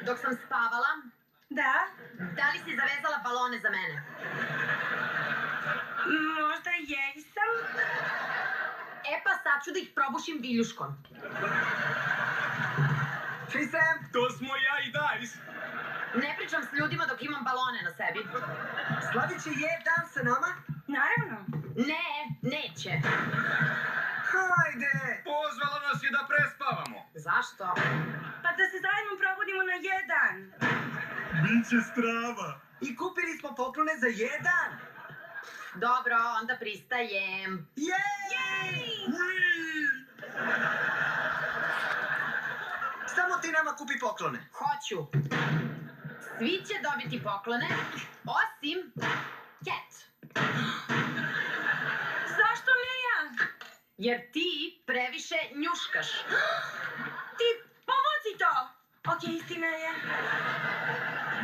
Dok sam spavala, Da? da li si zavezala balone za mene? Možda jesam. E pa sad ću da ih probušim viljuškom. Sam! To smo ja i Dajs. Ne pričam s ljudima dok imam balone na sebi. Slavit će jedan sa nama? Naravno. Ne, neće. Hajde! Pozvala nas je da prespavamo. Zašto? Pa da se zajedno probudimo na jedan. Biće strava. I kupili smo poklone za jedan! Dobro, onda pristajem. Jej! Samo ti nama kupi poklone. Hoću. Svi će dobiti poklone, osim Cat. Zašto ne ja? Jer ti previše njuškaš. Ti povuci to! Okej, istina je.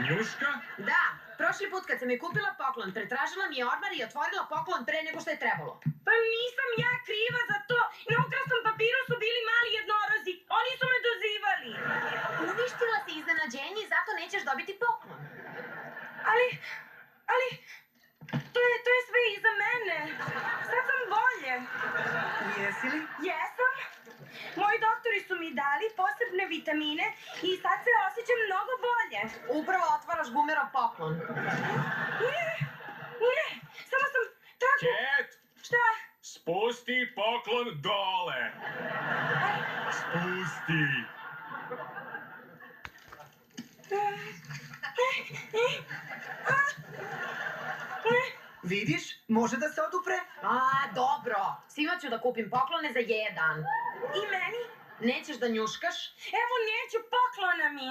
Njuška? Da, prošli put kad sam joj kupila poklon, pretražila mi je ormar i otvorila poklon pre nego što je trebalo. Pa nisam ja kriva za to. Na ukrasnom papiru su bili mali jednorozi. Oni su me dozivali. Uništila si iznenađenje i zato nećeš dobiti poklon. Ali, to je sve iza mene. Sad sam bolje. Jesi li? Jesam. Moji doktori su mi dali posebne vitamine i sad se osjećam mnogo bolje. Upravo otvaraš bumerov poklon. Ne, samo sam tako... Cat, Šta? spusti poklon dole. Spusti. Vidiš? Može da se odupre? Dobro. Svima ću da kupim poklone za jedan. I meni? Nećeš da njuškaš? Evo neću, poklona mi.